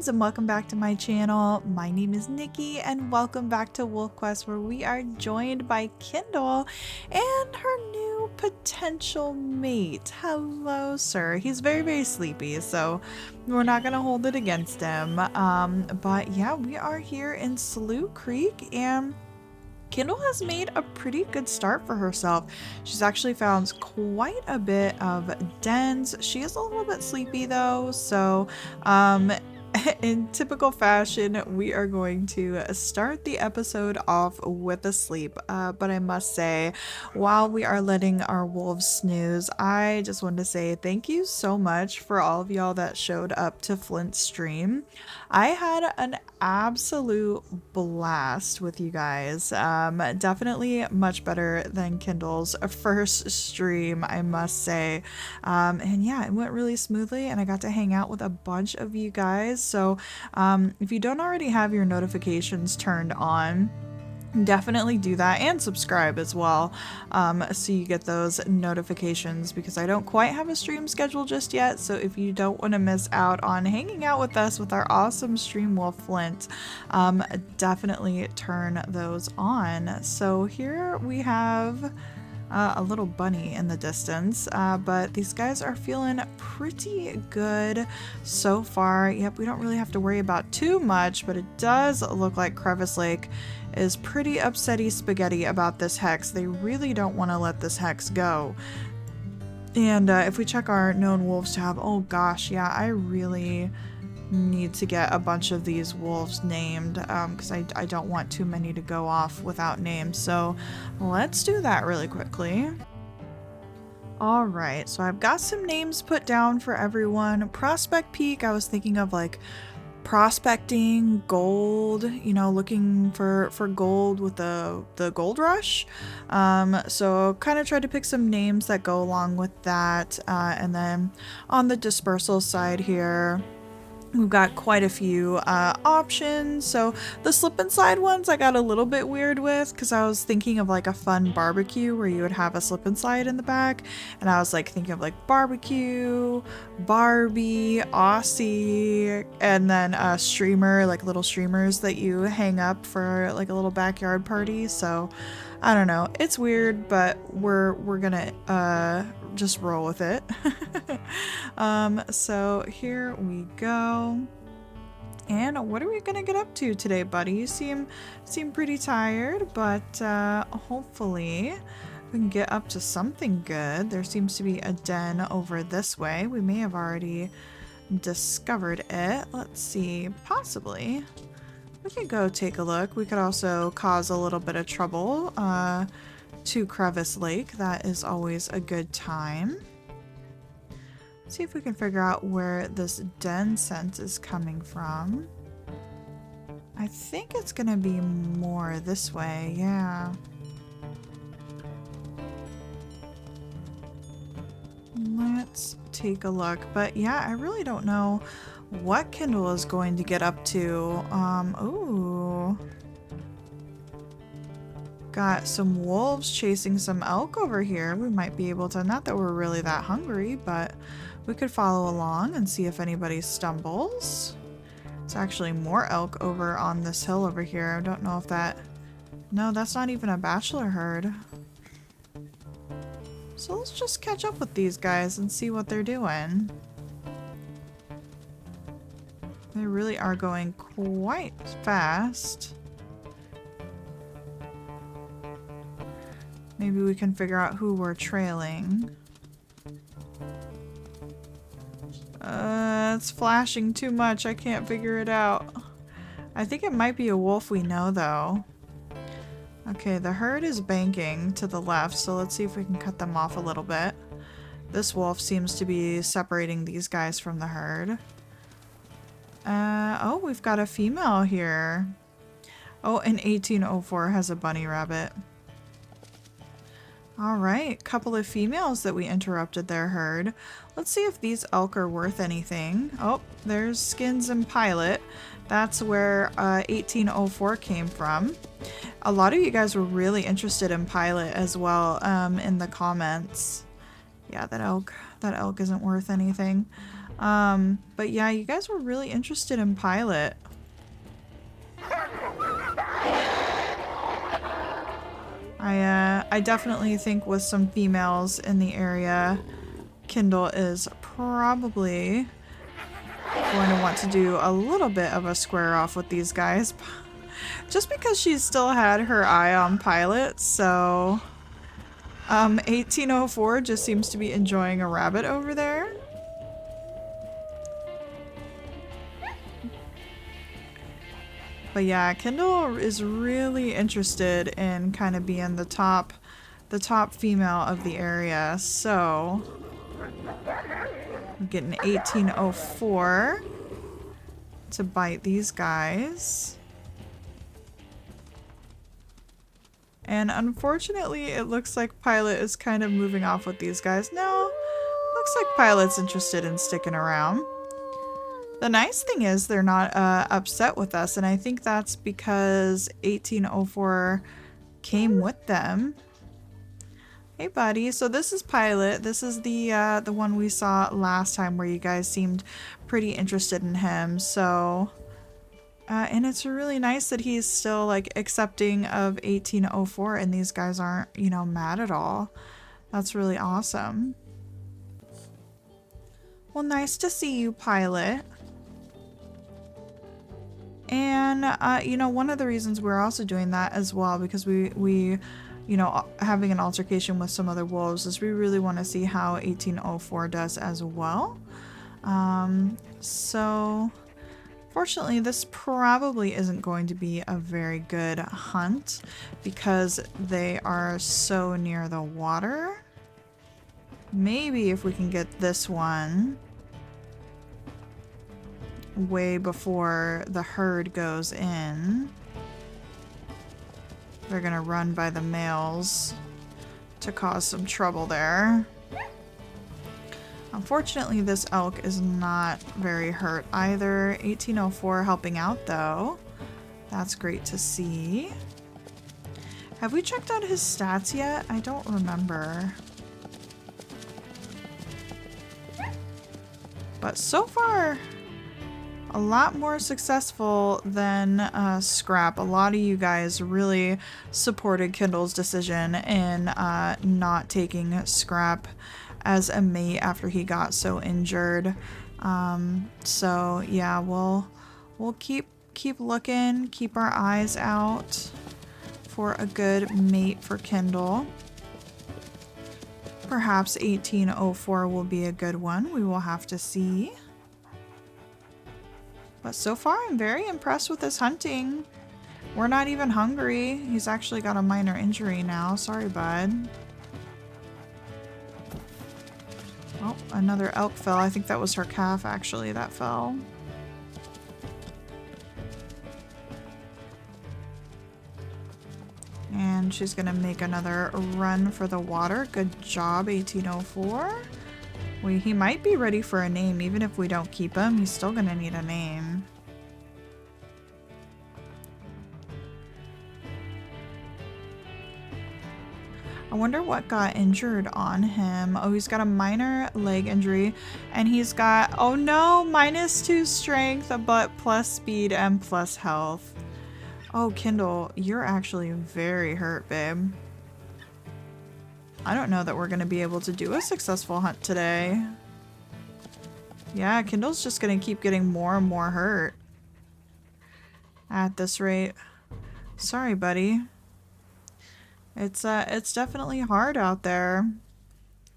guys, and welcome back to my channel. My name is Nikki and welcome back to Wolf Quest, where we are joined by Kindle and her new potential mate. Hello, sir. He's very sleepy, so we're not gonna hold it against him. But yeah, we are here in Slough Creek, and Kindle has made a pretty good start for herself. She's actually found quite a bit of dens. She is a little bit sleepy though, so in typical fashion, we are going to start the episode off with a sleep. But I must say, while we are letting our wolves snooze, I just wanted to say thank you so much for all of y'all that showed up to Flint's stream. I had an absolute blast with you guys. Definitely much better than Kindle's first stream, I must say. And yeah, it went really smoothly and I got to hang out with a bunch of you guys. So if you don't already have your notifications turned on, definitely do that, and subscribe as well, so you get those notifications, because I don't quite have a stream schedule just yet. So if you don't want to miss out on hanging out with us with our awesome stream wolf Flint, definitely turn those on. So here we have a little bunny in the distance, but these guys are feeling pretty good so far. Yep, we don't really have to worry about too much, but it does look like Crevice Lake is pretty upsetty spaghetti about this hex. They really don't want to let this hex go. And if we check our known wolves tab, oh gosh, yeah, I really need to get a bunch of these wolves named, because I don't want too many to go off without names. So let's do that really quickly. Alright, so I've got some names put down for everyone. Prospect Peak, I was thinking of like prospecting gold, you know, looking for gold with the gold rush. So kind of tried to pick some names that go along with that. And then on the dispersal side here, we've got quite a few options. So the slip and slide ones I got a little bit weird with, because I was thinking of like a fun barbecue where you would have a slip and slide in the back, and I was like thinking of like barbecue, Barbie, Aussie, and then a streamer, like little streamers that you hang up for like a little backyard party. So I don't know, it's weird, but we're gonna just roll with it. So here we go. And what are we gonna get up to today, buddy? You seem pretty tired, but hopefully we can get up to something good. There seems to be a den over this way. We may have already discovered it. Let's see, possibly. We could go take a look. We could also cause a little bit of trouble to Crevice Lake. That is always a good time. See if we can figure out where this den scent is coming from. I think it's gonna be more this way, yeah. Let's take a look. But yeah, I really don't know what Kindle is going to get up to. Ooh. Got some wolves chasing some elk over here. We might be able to, not that we're really that hungry, but we could follow along and see if anybody stumbles. It's actually more elk over on this hill over here. I don't know if that... No, that's not even a bachelor herd. So let's just catch up with these guys and see what they're doing. They really are going quite fast. Maybe we can figure out who we're trailing. It's flashing too much. I can't figure it out. I think it might be a wolf we know, though. Okay, the herd is banking to the left, so let's see if we can cut them off a little bit. This wolf seems to be separating these guys from the herd. Oh, we've got a female here. Oh, and 1804 has a bunny rabbit. Alright, couple of females that we interrupted their herd. Let's see if these elk are worth anything. Oh, there's Skins and Pilot. That's where 1804 came from. A lot of you guys were really interested in Pilot as well, in the comments. Yeah, that elk isn't worth anything. But yeah, you guys were really interested in Pilot. I definitely think with some females in the area, Kindle is probably going to want to do a little bit of a square off with these guys. Just because she still had her eye on Pilot, so 1804 just seems to be enjoying a rabbit over there. But yeah, Kindle is really interested in kind of being the top female of the area. So I'm getting 1804 to bite these guys. And unfortunately, it looks like Pilot is kind of moving off with these guys. No, looks like Pilot's interested in sticking around. The nice thing is they're not upset with us, and I think that's because 1804 came with them. Hey buddy, so this is Pilot. This is the one we saw last time where you guys seemed pretty interested in him. So and it's really nice that he's still like accepting of 1804 and these guys aren't, you know, mad at all. That's really awesome. Well, nice to see you, Pilot. And you know, one of the reasons we're also doing that as well, because we you know, having an altercation with some other wolves, is we really want to see how 1804 does as well. So fortunately, this probably isn't going to be a very good hunt because they are so near the water. Maybe if we can get this one way before the herd goes in. They're gonna run by the males to cause some trouble there. Unfortunately, this elk is not very hurt either. 1804 helping out though. That's great to see. Have we checked out his stats yet? I don't remember. But so far, a lot more successful than Scrap. A lot of you guys really supported Kindle's decision in not taking Scrap as a mate after he got so injured. So yeah, we'll keep looking, keep our eyes out for a good mate for Kindle. Perhaps 1804 will be a good one. We will have to see. But so far, I'm very impressed with his hunting. We're not even hungry. He's actually got a minor injury now. Sorry, bud. Oh, another elk fell. I think that was her calf, actually, that fell. And she's gonna make another run for the water. Good job, 1804. He might be ready for a name. Even if we don't keep him, he's still gonna need a name. I wonder what got injured on him. Oh, he's got a minor leg injury, and he's got, oh no, -2 strength, but plus speed and plus health. Oh, Kindle, you're actually very hurt, babe. I don't know that we're going to be able to do a successful hunt today. Yeah, Kindle's just going to keep getting more and more hurt at this rate. Sorry, buddy. It's definitely hard out there.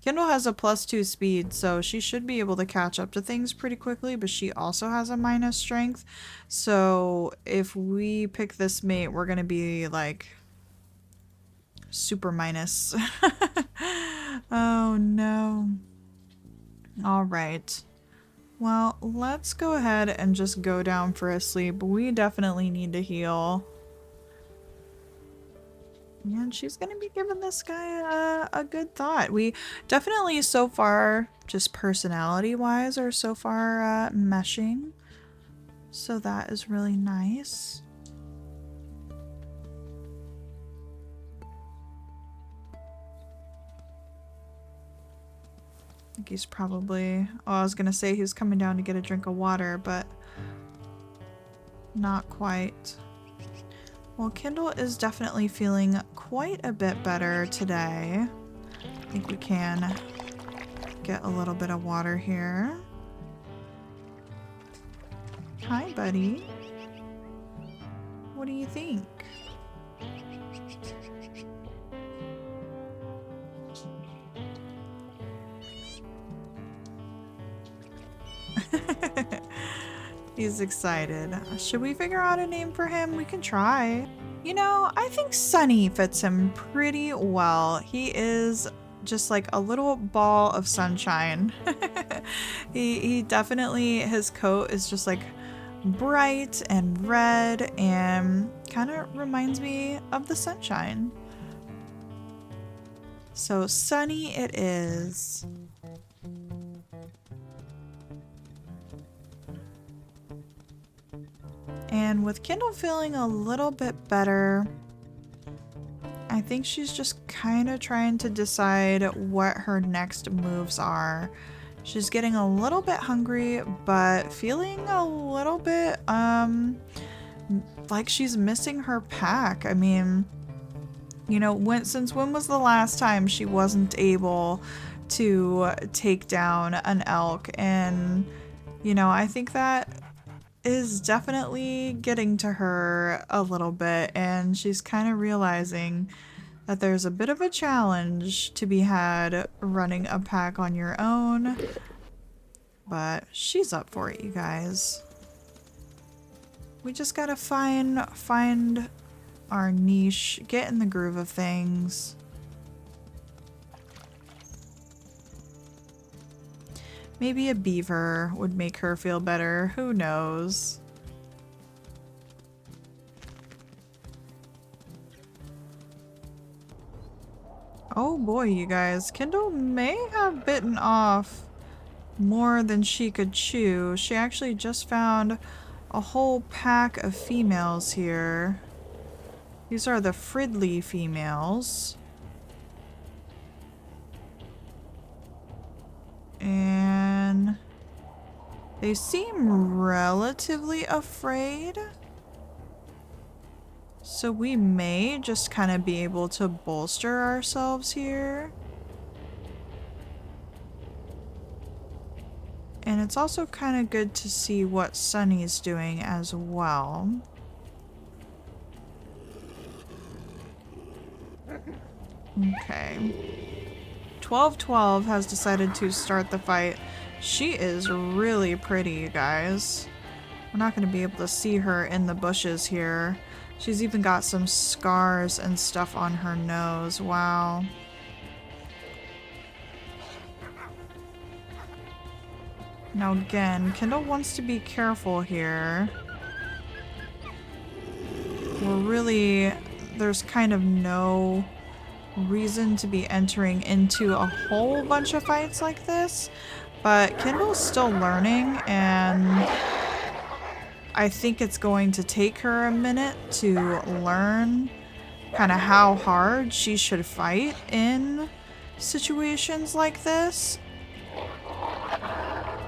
Kindle has a +2 speed, so she should be able to catch up to things pretty quickly, but she also has a minus strength. So if we pick this mate, we're going to be like super minus. Oh no. All right. Well, let's go ahead and just go down for a sleep. We definitely need to heal. And she's gonna be giving this guy a good thought. We definitely so far, just personality wise, are so far meshing. So that is really nice. think he's probably... Oh, I was gonna say he was coming down to get a drink of water, but not quite. Well, Kindle is definitely feeling quite a bit better today. I think we can get a little bit of water here. Hi, buddy. What do you think? He's excited. Should we figure out a name for him? We can try. You know, I think Sunny fits him pretty well. He is just like a little ball of sunshine. He definitely, his coat is just like bright and red and kind of reminds me of the sunshine. So Sunny it is. And with Kindle feeling a little bit better, I think she's just kind of trying to decide what her next moves are. She's getting a little bit hungry, but feeling a little bit like she's missing her pack. I mean, you know, since when was the last time she wasn't able to take down an elk? And, you know, I think that is definitely getting to her a little bit, and she's kind of realizing that there's a bit of a challenge to be had running a pack on your own, but she's up for it, you guys. We just gotta find our niche, get in the groove of things. Maybe a beaver would make her feel better. Who knows? Oh boy, you guys. Kindle may have bitten off more than she could chew. She actually just found a whole pack of females here. These are the Fridley females. And they seem relatively afraid. So we may just kind of be able to bolster ourselves here. And it's also kind of good to see what Sunny's doing as well. Okay. 1212 has decided to start the fight. She is really pretty, you guys. We're not going to be able to see her in the bushes here. She's even got some scars and stuff on her nose. Wow. Now again, Kindle wants to be careful here. There's kind of no reason to be entering into a whole bunch of fights like this, but Kindle's still learning, and I think it's going to take her a minute to learn kind of how hard she should fight in situations like this.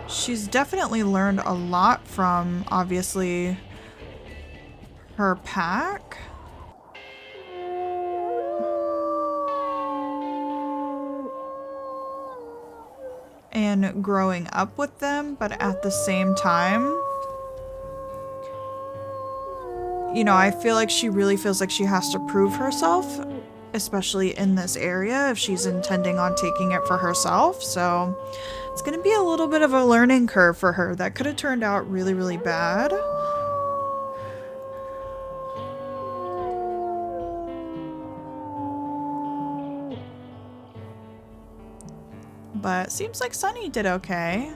She's definitely learned a lot from, obviously, her pack. And growing up with them, but at the same time, you know, I feel like she really feels like she has to prove herself, especially in this area, if she's intending on taking it for herself. So it's going to be a little bit of a learning curve for her. That could have turned out really, really bad. But seems like Sunny did okay.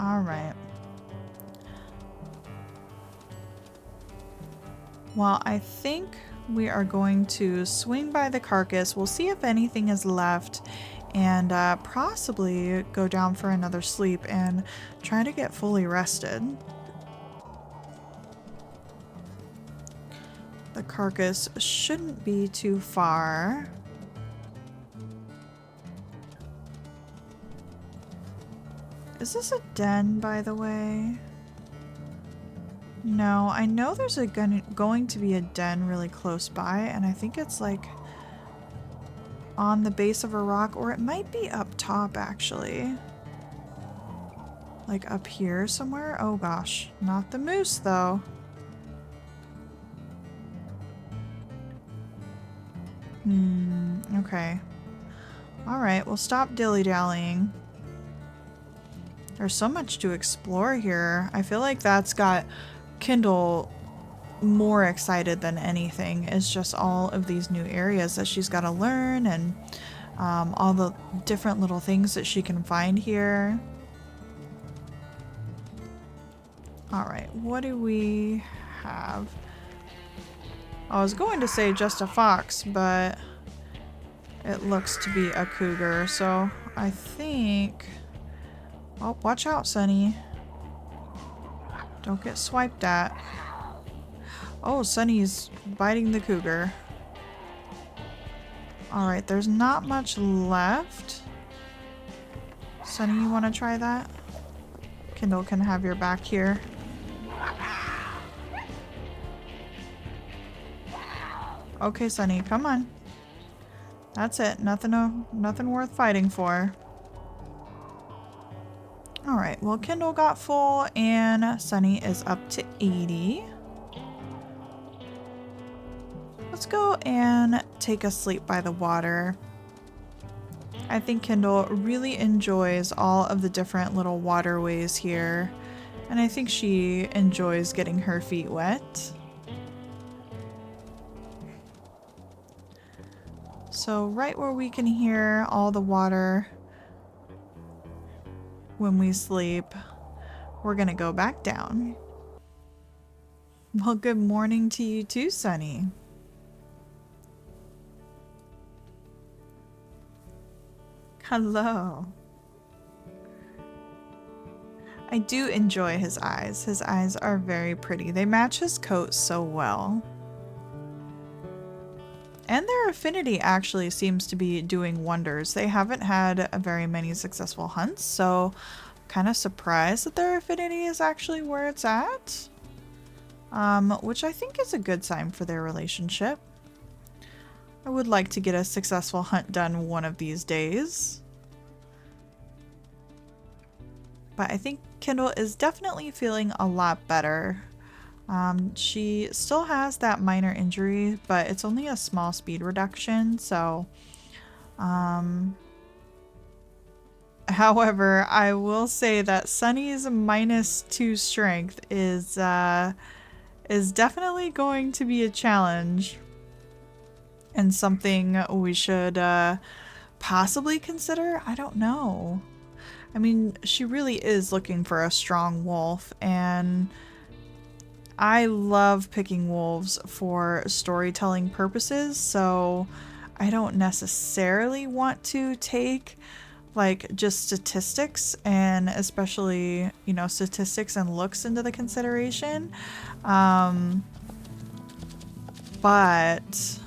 All right. Well, I think we are going to swing by the carcass. We'll see if anything is left, and possibly go down for another sleep and try to get fully rested. The carcass shouldn't be too far. Is this a den, by the way? No, I know there's going to be a den really close by, and I think it's like on the base of a rock, or it might be up top actually. Like up here somewhere? Oh gosh, not the moose though. Okay. Alright, we'll stop dilly-dallying. There's so much to explore here. I feel like that's got Kindle more excited than anything. It's just all of these new areas that she's got to learn, and all the different little things that she can find here. Alright, what do we have? I was going to say just a fox, but it looks to be a cougar, so I think... Oh, watch out, Sunny. Don't get swiped at. Oh, Sunny's biting the cougar. Alright, there's not much left. Sunny, you want to try that? Kindle can have your back here. Okay, Sunny, come on. That's it. Nothing worth fighting for. Alright, well, Kindle got full and Sunny is up to 80. Let's go and take a sleep by the water. I think Kindle really enjoys all of the different little waterways here, and I think she enjoys getting her feet wet. So right where we can hear all the water when we sleep, we're gonna go back down. Well, good morning to you too, Sunny. Hello. I do enjoy his eyes. His eyes are very pretty. They match his coat so well. And their affinity actually seems to be doing wonders. They haven't had very many successful hunts, so I'm kind of surprised that their affinity is actually where it's at. Which I think is a good sign for their relationship. I would like to get a successful hunt done one of these days. But I think Kindle is definitely feeling a lot better. She still has that minor injury, but it's only a small speed reduction, so however, I will say that Sunny's -2 strength is definitely going to be a challenge and something we should possibly consider. I don't know. I mean, she really is looking for a strong wolf, and I love picking wolves for storytelling purposes, so I don't necessarily want to take like just statistics, and especially, you know, statistics and looks into the consideration. But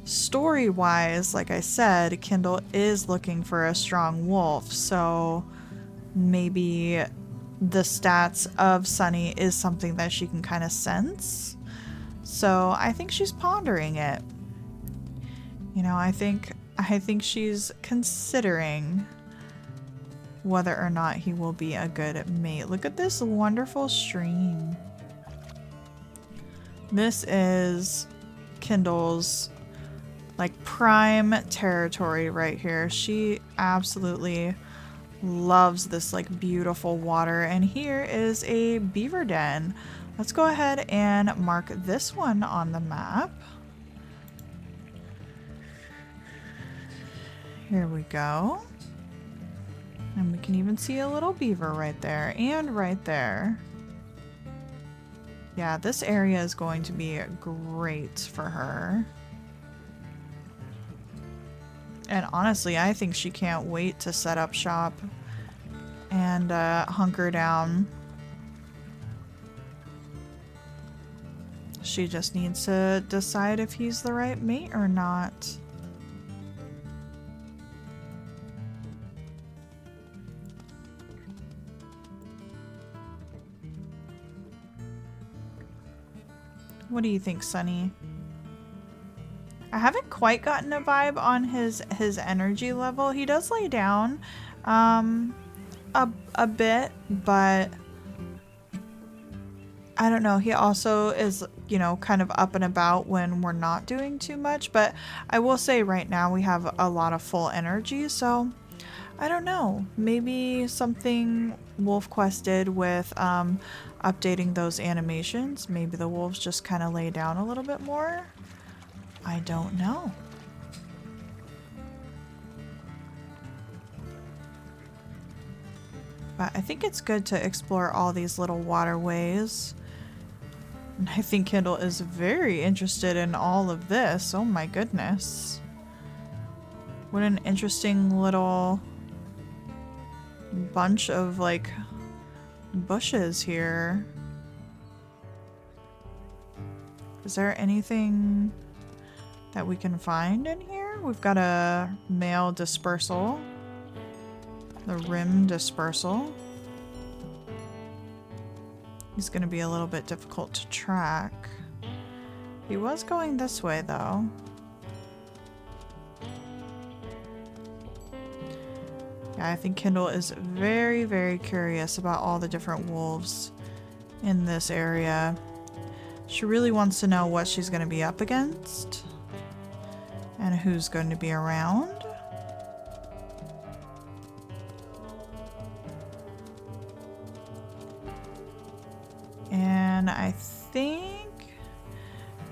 story-wise, like I said, Kindle is looking for a strong wolf, so maybe the stats of Sunny is something that she can kind of sense. So I think she's pondering it. You know, I think she's considering whether or not he will be a good mate. Look at this wonderful stream. This is Kindle's like prime territory right here. She absolutely loves this like beautiful water, and here is a beaver den. Let's go ahead and mark this one on the map. Here we go. And we can even see a little beaver right there and right there. Yeah, this area is going to be great for her. And honestly, I think she can't wait to set up shop and hunker down. She just needs to decide if he's the right mate or not. What do you think, Sunny? I haven't quite gotten a vibe on his energy level. He does lay down a bit, but I don't know. He also is, you know, kind of up and about when we're not doing too much. But I will say right now we have a lot of full energy. So I don't know. Maybe something Wolf Quest did with updating those animations. Maybe the wolves just kind of lay down a little bit more. I don't know. But I think it's good to explore all these little waterways. And I think Kindle is very interested in all of this. Oh my goodness. What an interesting little bunch of like bushes here. Is there anything that we can find in here? We've got a male dispersal. The rim dispersal. He's going to be a little bit difficult to track. He was going this way though. Yeah, I think Kindle is very, very curious about all the different wolves in this area. She really wants to know what she's going to be up against and who's going to be around. And I think,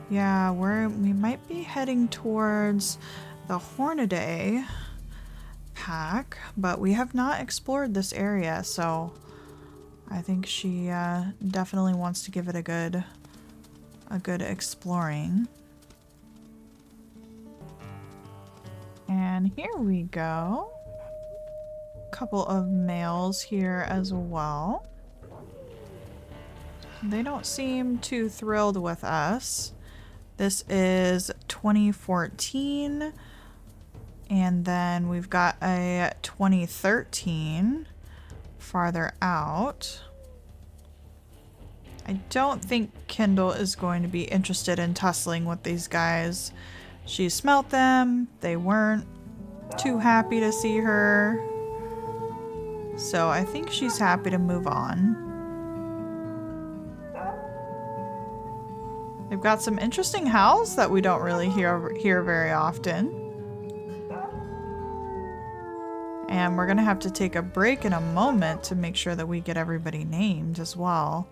yeah, we might be heading towards the Hornaday pack, but we have not explored this area, so I think she definitely wants to give it a good exploring. And here we go. Couple of males here as well. They don't seem too thrilled with us. This is 2014. And then we've got a 2013 farther out. I don't think Kindle is going to be interested in tussling with these guys. She smelt them. They weren't too happy to see her. So I think she's happy to move on. They've got some interesting howls that we don't really hear very often. And we're gonna have to take a break in a moment to make sure that we get everybody named as well.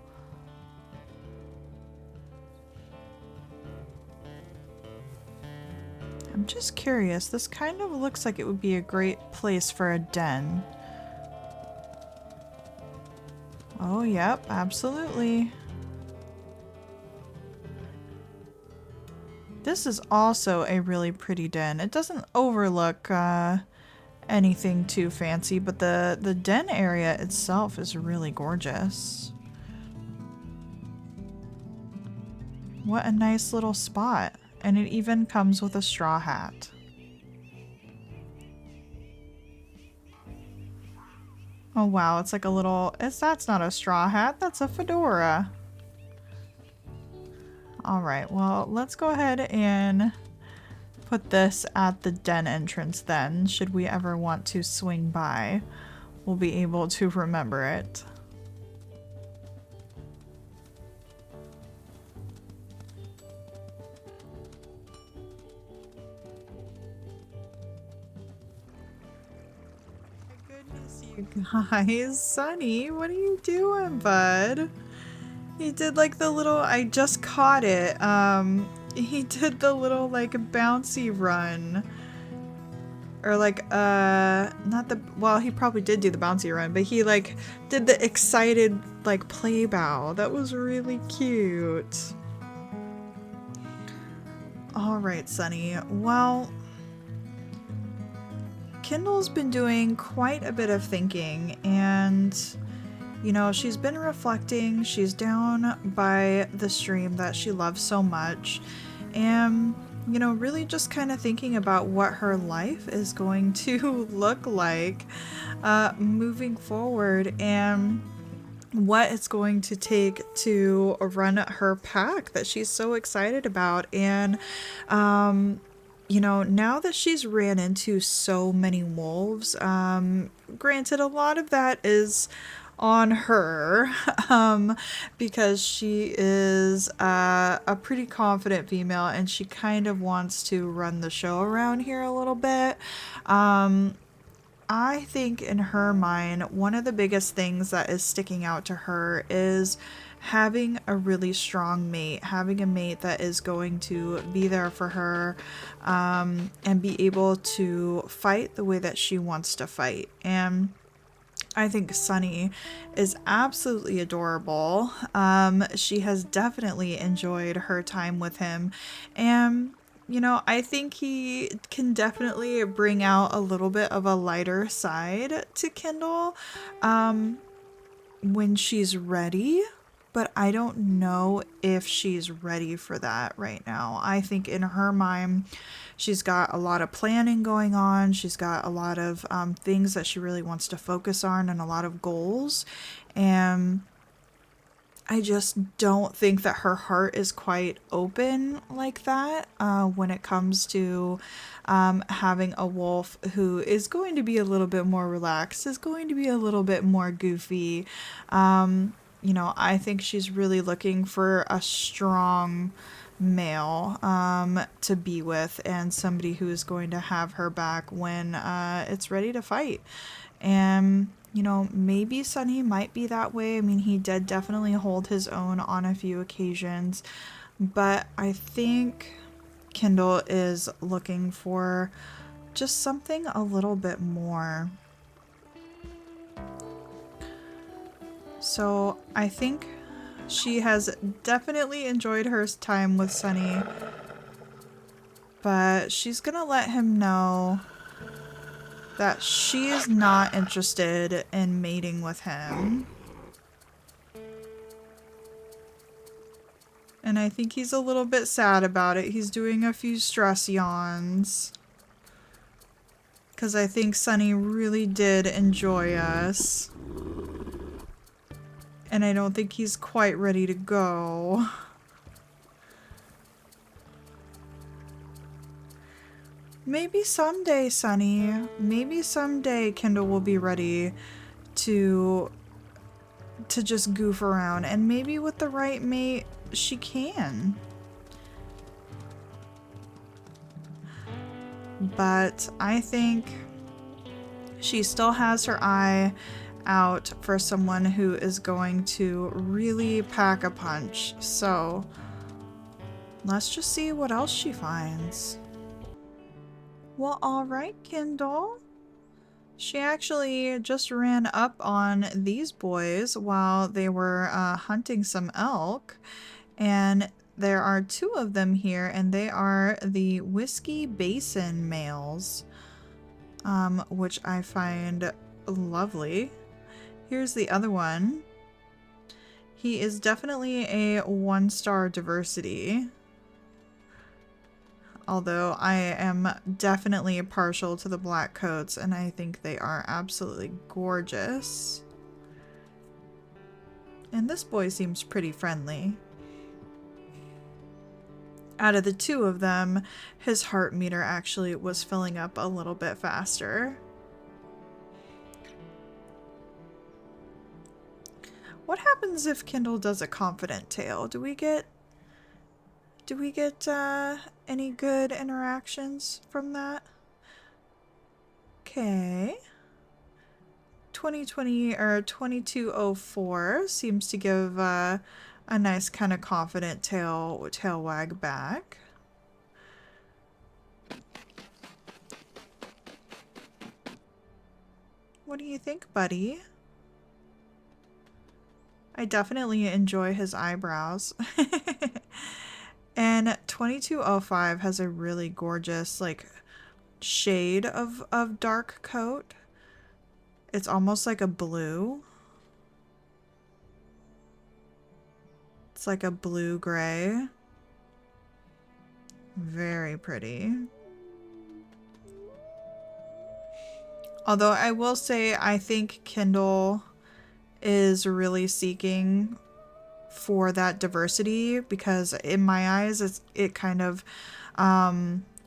I'm just curious, this kind of looks like it would be a great place for a den. Oh, yep, absolutely. This is also a really pretty den. It doesn't overlook anything too fancy, but the den area itself is really gorgeous. What a nice little spot. And it even comes with a straw hat. Oh wow, it's like a little, that's not a straw hat, that's a fedora. Alright, well, let's go ahead and put this at the den entrance then. Should we ever want to swing by, we'll be able to remember it. My goodness, you guys. Sunny, what are you doing, bud? He did like the little, I just caught it. He did the little like bouncy run. Or like, not the, well, he probably did do the bouncy run, but he like did the excited like play bow. That was really cute. All right, Sunny. Well, Kindle's been doing quite a bit of thinking, and you know, she's been reflecting. She's down by the stream that she loves so much, and you know, really just kind of thinking about what her life is going to look like moving forward. And what it's going to take to run her pack that she's so excited about. And you know, now that she's ran into so many wolves, granted, a lot of that is on her, because she is a pretty confident female and she kind of wants to run the show around here a little bit. I think in her mind, one of the biggest things that is sticking out to her is having a really strong mate, having a mate that is going to be there for her, and be able to fight the way that she wants to fight. And I think Sunny is absolutely adorable. She has definitely enjoyed her time with him. And, you know, I think he can definitely bring out a little bit of a lighter side to Kindle when she's ready. But I don't know if she's ready for that right now. I think in her mind, she's got a lot of planning going on. She's got a lot of things that she really wants to focus on and a lot of goals. And I just don't think that her heart is quite open like that when it comes to having a wolf who is going to be a little bit more relaxed, is going to be a little bit more goofy. You know, I think she's really looking for a strong male to be with and somebody who is going to have her back when it's ready to fight. And, you know, maybe Sunny might be that way. I mean, he did definitely hold his own on a few occasions, but I think Kindle is looking for just something a little bit more. So I think she has definitely enjoyed her time with Sunny, but she's gonna let him know that she is not interested in mating with him. And I think he's a little bit sad about it. He's doing a few stress yawns. Because I think Sunny really did enjoy us. And I don't think he's quite ready to go. Maybe someday, Sunny. Maybe someday Kindle will be ready to just goof around. And maybe with the right mate, she can. But I think she still has her eye out for someone who is going to really pack a punch. So let's just see what else she finds. Well, alright, Kindle. She actually just ran up on these boys while they were hunting some elk. And there are two of them here, and they are the Whiskey Basin males, which I find lovely. Here's the other one. He is definitely a 1-star diversity. Although I am definitely partial to the black coats, and I think they are absolutely gorgeous. And this boy seems pretty friendly. Out of the two of them, his heart meter actually was filling up a little bit faster. What happens if Kindle does a confident tail? Do we get any good interactions from that? Okay. 2020 or 2204 seems to give a nice kind of confident tail wag back. What do you think, buddy? I definitely enjoy his eyebrows. And 2205 has a really gorgeous, like, shade of dark coat. It's almost like a blue. It's like a blue-gray. Very pretty. Although I will say I think Kindle is really seeking for that diversity, because in my eyes it kind of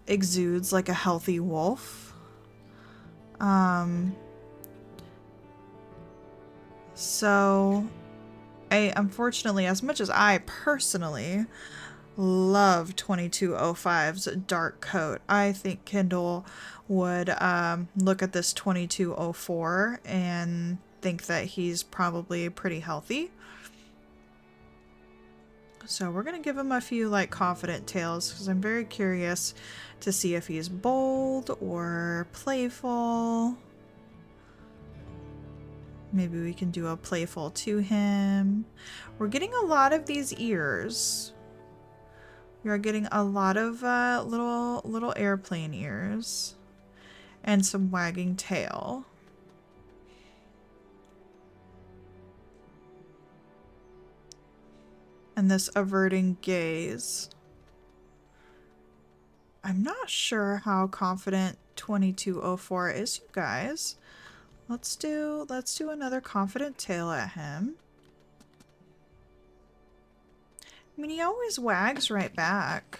exudes like a healthy wolf. So I unfortunately, as much as I personally love 2205's dark coat, I think Kindle would look at this 2204 and think that he's probably pretty healthy. So we're gonna give him a few like confident tales, because I'm very curious to see if he's bold or playful. Maybe we can do a playful to him. We're getting a lot of these ears. We are getting a lot of little airplane ears and some wagging tail. And this averting gaze. I'm not sure how confident 2204 is, you guys. Let's do another confident tail at him. I mean, he always wags right back.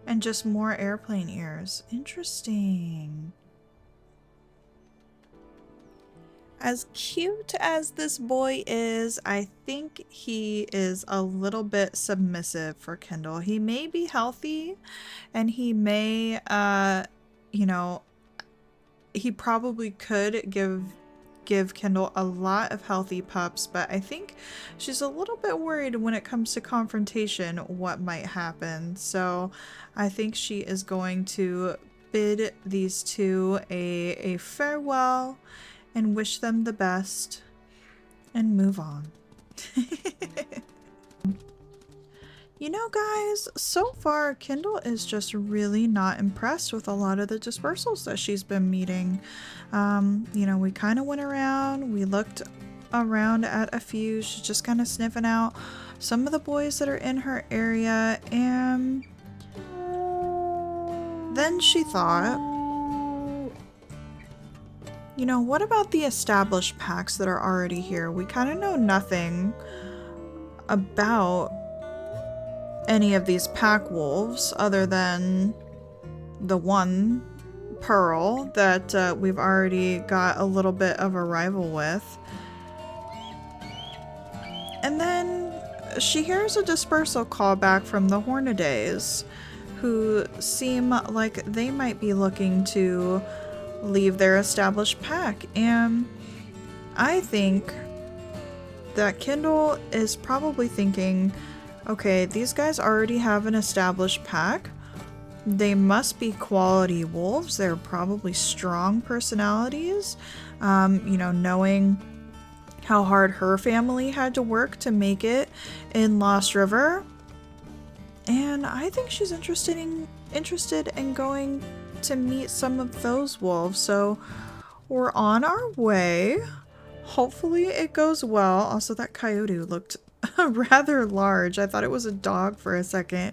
And just more airplane ears. Interesting. As cute as this boy is, I think he is a little bit submissive for Kindle. He may be healthy, and he may, you know, he probably could give Kindle a lot of healthy pups, but I think she's a little bit worried when it comes to confrontation what might happen. So I think she is going to bid these two a farewell and wish them the best and move on. You know, guys, so far Kindle is just really not impressed with a lot of the dispersals that she's been meeting. You know, we kind of went around, we looked around at a few, she's just kind of sniffing out some of the boys that are in her area, and then she thought, you know, what about the established packs that are already here? We kind of know nothing about any of these pack wolves other than the one Pearl that we've already got a little bit of a rival with. And then she hears a dispersal call back from the Hornadays, who seem like they might be looking to leave their established pack. And I think that Kindle is probably thinking, okay, these guys already have an established pack. They must be quality wolves. They're probably strong personalities. You know, knowing how hard her family had to work to make it in Lost River. And I think she's interested in going to meet some of those wolves. So we're on our way. Hopefully it goes well. Also, that coyote looked rather large. I thought it was a dog for a second.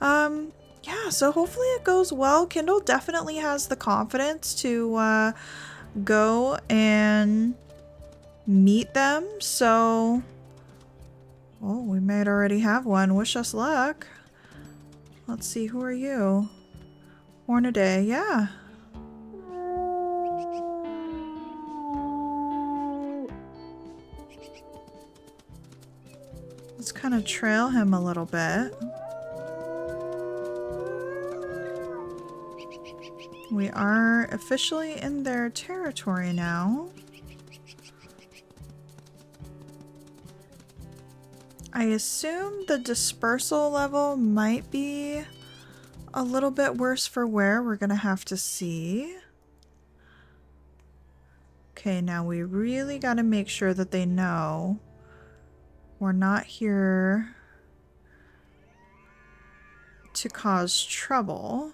Yeah, so hopefully it goes well. Kindle definitely has the confidence to go and meet them. So, oh, we might already have one. Wish us luck. Let's see, who are you? Hornaday, yeah. Let's kind of trail him a little bit. We are officially in their territory now. I assume the dispersal level might be a little bit worse for wear. We're gonna have to see. Okay, now we really gotta make sure that they know we're not here to cause trouble.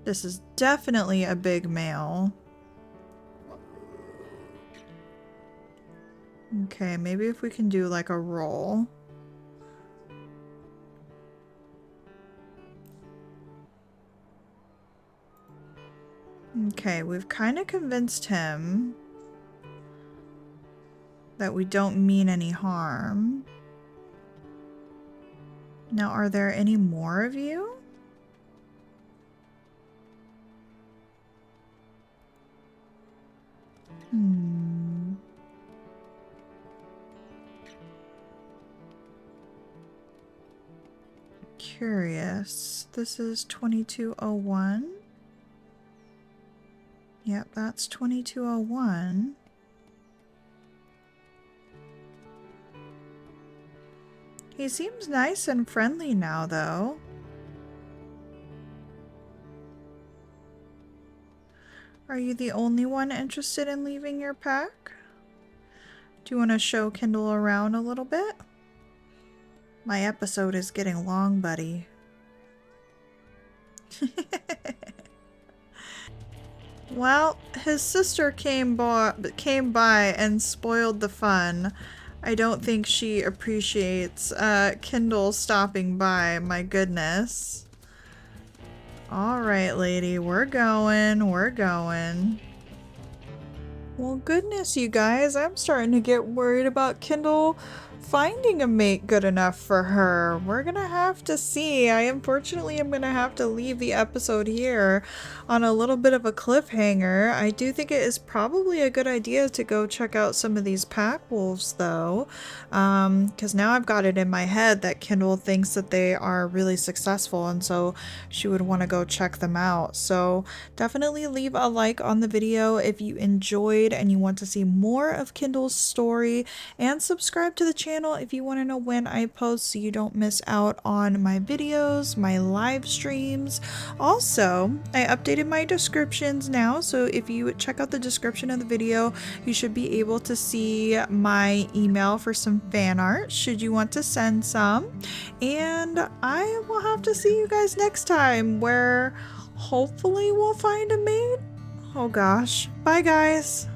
This is definitely a big male. Okay, maybe if we can do like a roll. Okay, we've kind of convinced him that we don't mean any harm. Now, are there any more of you? Curious. This is 2201. Yep, that's 2201. He seems nice and friendly now, though. Are you the only one interested in leaving your pack? Do you want to show Kindle around a little bit? My episode is getting long, buddy. Well, his sister came by and spoiled the fun. I don't think she appreciates Kindle stopping by, my goodness. Alright, lady, we're going. Well, goodness, you guys, I'm starting to get worried about Kindle finding a mate good enough for her. We're gonna have to see. Unfortunately am gonna have to leave the episode here on a little bit of a cliffhanger. I do think it is probably a good idea to go check out some of these pack wolves though, because now I've got it in my head that Kindle thinks that they are really successful, and so she would want to go check them out. So definitely leave a like on the video if you enjoyed and you want to see more of Kindle's story, and subscribe to the channel if you want to know when I post so you don't miss out on my videos, my live streams. Also, I updated my descriptions now, so if you check out the description of the video, you should be able to see my email for some fan art should you want to send some. And I will have to see you guys next time, where hopefully we'll find a mate. Oh gosh. Bye guys.